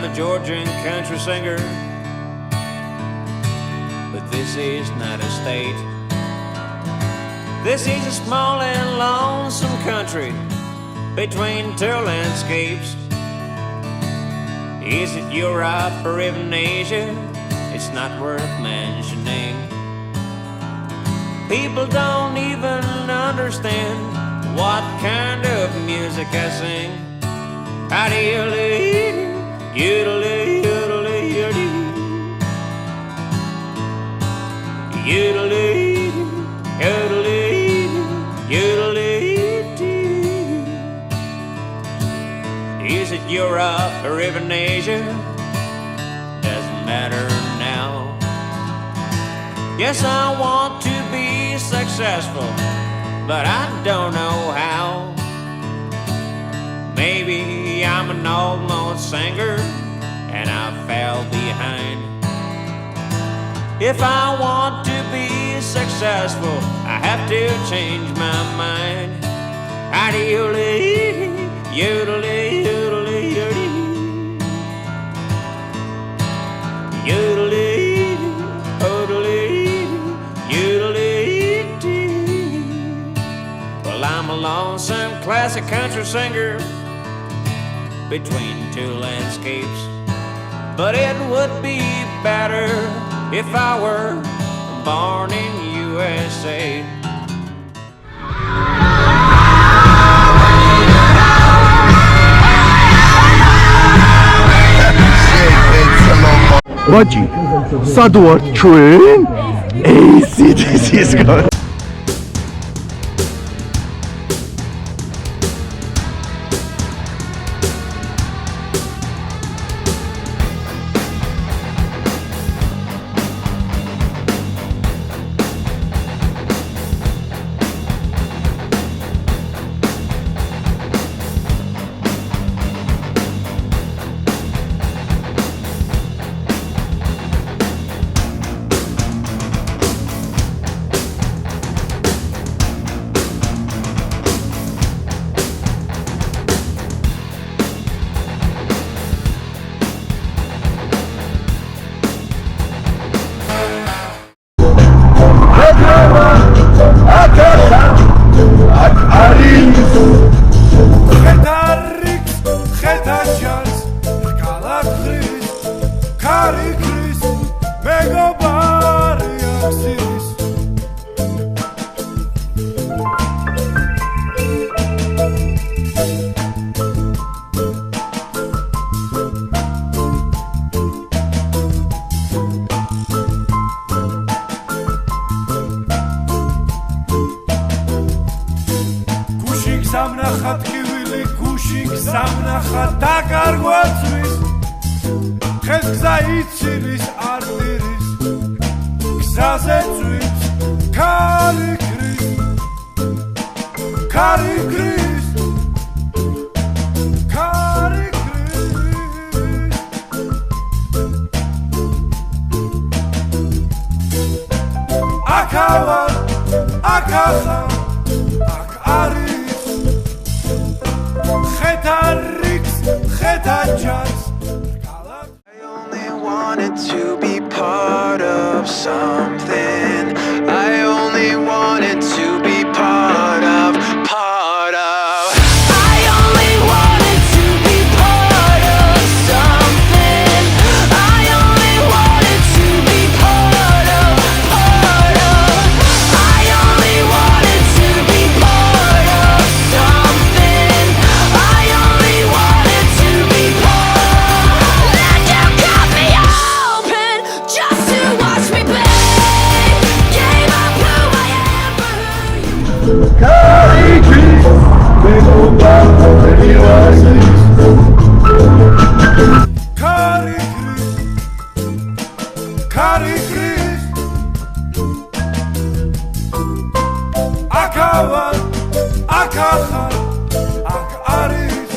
I'm a Georgian country singer, but this is not a state. This is a small and lonesome country between two landscapes. Is it Europe or even Asia? It's not worth mentioning. People don't even understand what kind of music I sing. Is it Europe or even Asia? Doesn't matter now. Yes, I want to be successful, but I don't know how. Maybe I'm an almost singer and I fell behind. If I want to be successful, I have to change my mind. Well, I'm a lonesome classic country singer between two landscapes, but it would be better if I were born in USA. Baji, Sadwar train? ACDC is gone. სამნახად კივილი გუშინ სამნახად დაკარგვაცვის ხეს გზა იცილის არტირის გზაზე წვიფს ქარი ქრის ქარი ქრის ქარი ქრის აკავა აკახა აკ არის I only wanted to be part of something. I only wanted to be part of. I only wanted to be part of something. I only wanted to be part of. I only wanted to be part of something. I only wanted to be part. Let you cut me open just to watch me play. Gave up who I am for who you. Kari Chris, Bego Babo, Kari Chris, Kari Chris, Akawa, Akaha, Ak Aris,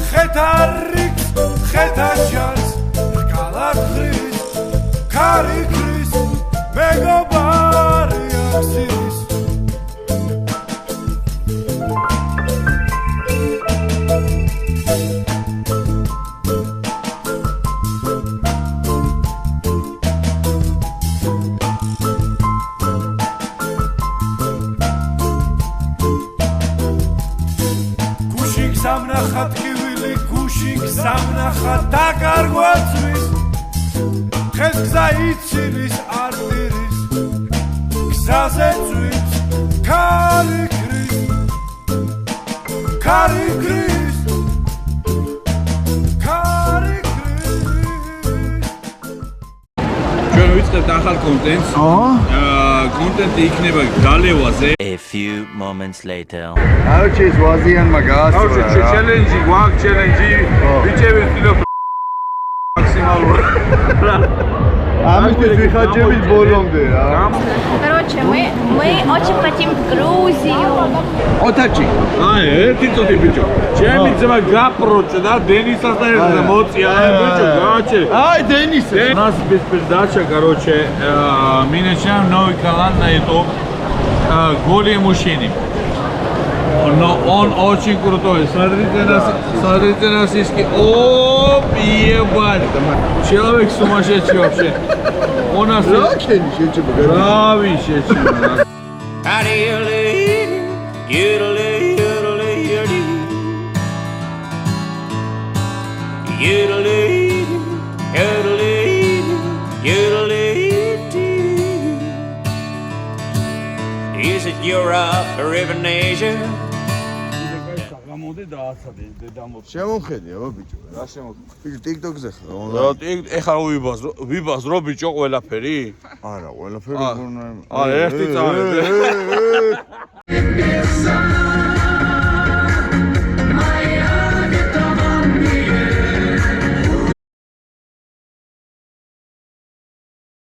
Chetarix, Chetachas, Kalak Chris, Kari Chris, Bego Bari Axis. ხატკივილი გუში გზავნახა დაკარგვაცვის დღეს გზა იცილის არდირის გზაზე წვით ქარი ქრის ქარი ქრის ქარი ქრის ჩვენ ვიწყებთ ახალ კონტენტს. კონტენტი იქნება გალევაზე. A few moments later. Короче, ის ვაზიან მაგას. ბავშვი, ჩელენჯი, გვაქვს ჩელენჯი. ბიჭები ვთქვით მაქსიმალურად. ამისთვის ვიხარჯებით ბოლომდე რა. Короче, мы очень хотим в Грузию. ოთაჩი. აი, ერთი წუთი ბიჭო. ჩემი ძმა გაპროჭა და დენისას და ერთად მოწია. აი, ბიჭო, გააჩე. Ай, Денис. У нас без передача, короче, мы начинаем новый канал на YouTube «Голые мужчины». Но он очень крутой. Смотрите на сиськи. Оп, ебать. Человек сумасшедший вообще. У нас რაკენი შეჭება? Брави შეჭება. Is it Europe or even Asia? გამოდი დააცადე დედამო. შემომხედი აბა ბიჭო. რა შემოგვი? ბიჭო TikTok-ზე ხარ? ეხლა ვიბაზრო ბიჭო ყველაფერი? არა, ყველაფერი გურნა. არა, ერთი წავედი.